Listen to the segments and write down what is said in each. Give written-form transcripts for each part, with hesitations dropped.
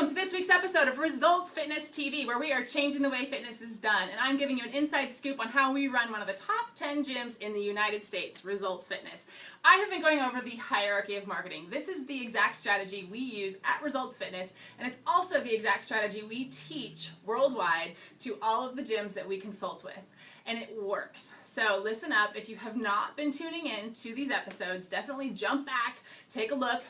Welcome to this week's episode of Results Fitness TV, where we are changing the way fitness is done. And I'm giving you an inside scoop on how we run one of the top 10 gyms in the United States, Results Fitness. I have been going over the hierarchy of marketing. This is the exact strategy we use at Results Fitness, and it's also the exact strategy we teach worldwide to all of the gyms that we consult with. And it works. So listen up. If you have not been tuning in to these episodes, definitely jump back, take a look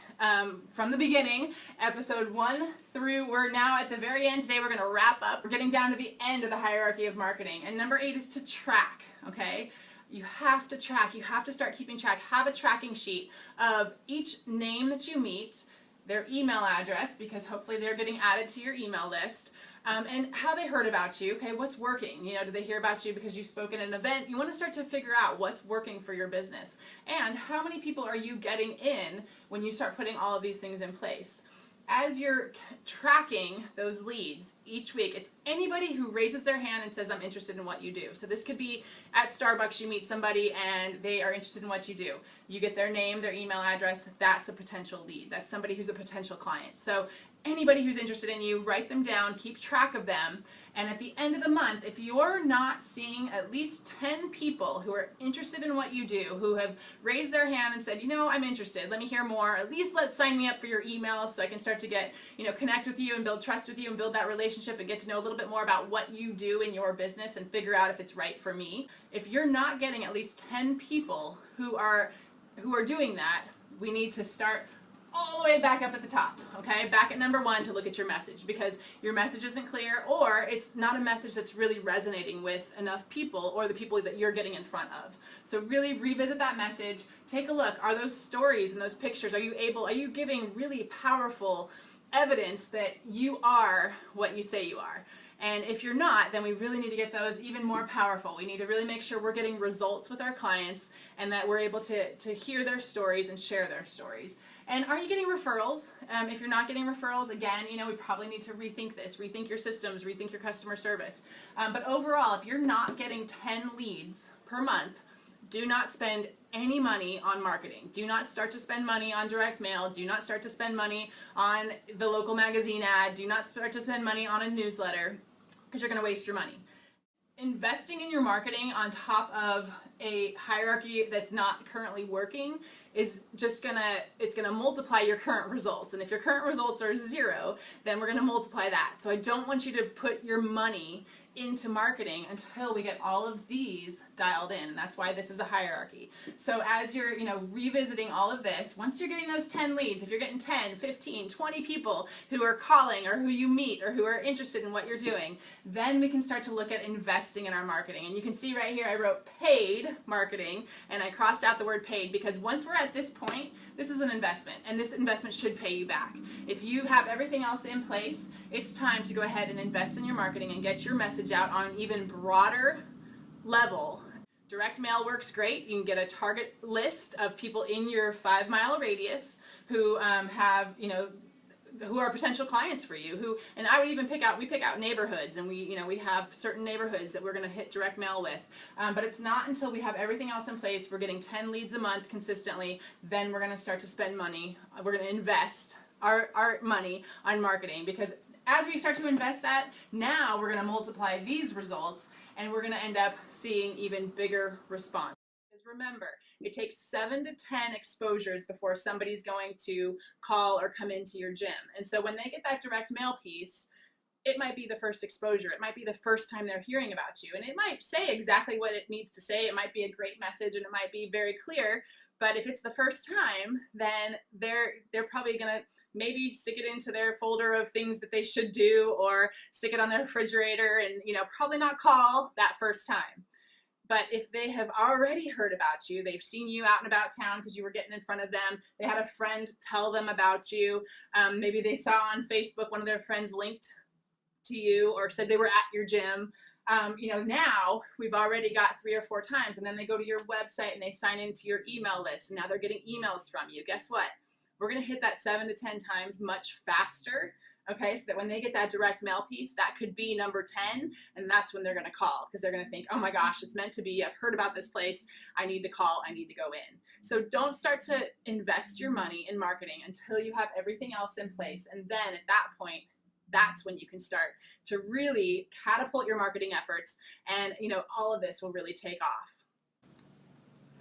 from the beginning, episode 1 through, we're now at the very end. Today we're going to wrap up. We're getting down to the end of the hierarchy of marketing. And number 8 is to track, okay? You have to track. You have to start keeping track. Have a tracking sheet of each name that you meet, their email address, because hopefully they're getting added to your email list, and how they heard about you. Okay, what's working? You know, did they hear about you because you spoke at an event? You want to start to figure out what's working for your business, and how many people are you getting in when you start putting all of these things in place. As you're tracking those leads each week, it's anybody who raises their hand and says, I'm interested in what you do. So this could be at Starbucks, you meet somebody and they are interested in what you do. You get their name, their email address, that's a potential lead. That's somebody who's a potential client. So anybody who's interested in you, write them down, keep track of them. And at the end of the month, if you're not seeing at least 10 people who are interested in what you do, who have raised their hand and said, you know, I'm interested, let me hear more, at least let's sign me up for your email so I can start to get, you know, connect with you and build trust with you and build that relationship and get to know a little bit more about what you do in your business and figure out if it's right for me. If you're not getting at least 10 people who are doing that, we need to start all the way back up at the top, okay? Back at number 1 to look at your message, because your message isn't clear, or it's not a message that's really resonating with enough people or the people that you're getting in front of. So really revisit that message, take a look. Are those stories and those pictures, are you giving really powerful evidence that you are what you say you are? And if you're not, then we really need to get those even more powerful. We need to really make sure we're getting results with our clients and that we're able to hear their stories and share their stories. And are you getting referrals? If you're not getting referrals, again, you know, we probably need to rethink this, rethink your systems, rethink your customer service. But overall, if you're not getting 10 leads per month, do not spend any money on marketing. Do not start to spend money on direct mail. Do not start to spend money on the local magazine ad. Do not start to spend money on a newsletter, because you're going to waste your money. Investing in your marketing on top of a hierarchy that's not currently working is just it's gonna multiply your current results. And if your current results are 0, then we're gonna multiply that. So I don't want you to put your money into marketing until we get all of these dialed in. And that's why this is a hierarchy. So as you're, you know, revisiting all of this, once you're getting those 10 leads, if you're getting 10, 15, 20 people who are calling or who you meet or who are interested in what you're doing, then we can start to look at investing in our marketing. And you can see right here I wrote paid marketing and I crossed out the word paid, because once we're at this point, this is an investment, and this investment should pay you back. If you have everything else in place, it's time to go ahead and invest in your marketing and get your message out on an even broader level. Direct mail works great. You can get a target list of people in your 5-mile radius who have, you know, who are potential clients for you, and I would even pick out neighborhoods, and we have certain neighborhoods that we're going to hit direct mail with, but it's not until we have everything else in place, we're getting 10 leads a month consistently, then we're going to start to spend money. We're going to invest our money on marketing, because as we start to invest that, now we're going to multiply these results and we're going to end up seeing even bigger response. Because remember, it takes 7 to 10 exposures before somebody's going to call or come into your gym. And so when they get that direct mail piece, it might be the first exposure. It might be the first time they're hearing about you. And it might say exactly what it needs to say. It might be a great message and it might be very clear. But if it's the first time, then they're probably going to maybe stick it into their folder of things that they should do, or stick it on their refrigerator and, you know, probably not call that first time. But if they have already heard about you, they've seen you out and about town because you were getting in front of them, they had a friend tell them about you, maybe they saw on Facebook one of their friends linked to you or said they were at your gym, you know, now we've already got 3 or 4 times, and then they go to your website and they sign into your email list, and now they're getting emails from you. Guess what? We're going to hit that 7 to 10 times much faster. Okay, so that when they get that direct mail piece, that could be number 10, and that's when they're going to call, because they're going to think, oh my gosh, it's meant to be. I've heard about this place. I need to call. I need to go in. So don't start to invest your money in marketing until you have everything else in place, and then at that point, that's when you can start to really catapult your marketing efforts, and all of this will really take off.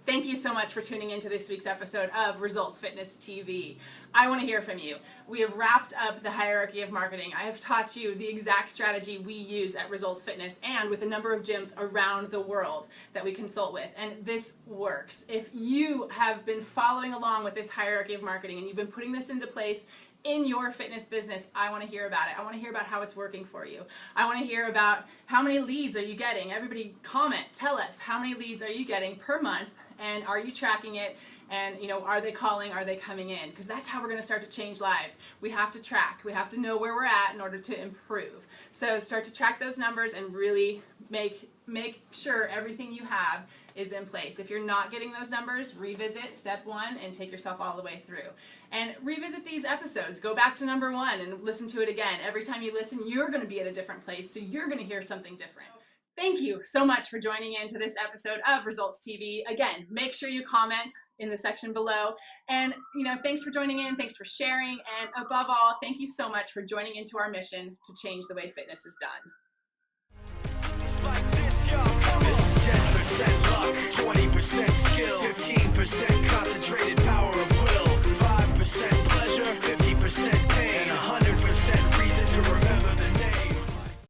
Thank you so much for tuning into this week's episode of Results Fitness TV. I want to hear from you. We have wrapped up the hierarchy of marketing. I have taught you the exact strategy we use at Results Fitness and with a number of gyms around the world that we consult with, and this works. If you have been following along with this hierarchy of marketing and you've been putting this into place in your fitness business, I want to hear about it. I want to hear about how it's working for you. I want to hear about how many leads are you getting. Everybody comment, tell us how many leads are you getting per month, and are you tracking it, and are they calling, are they coming in? Because that's how we're going to start to change lives. We have to track, we have to know where we're at in order to improve. So start to track those numbers and really make sure everything you have is in place. If you're not getting those numbers, revisit step 1 and take yourself all the way through. And revisit these episodes. Go back to number 1 and listen to it again. Every time you listen, you're going to be at a different place, so you're going to hear something different. Thank you so much for joining in to this episode of Results TV. Again, make sure you comment in the section below. And, thanks for joining in. Thanks for sharing. And above all, thank you so much for joining into our mission to change the way fitness is done.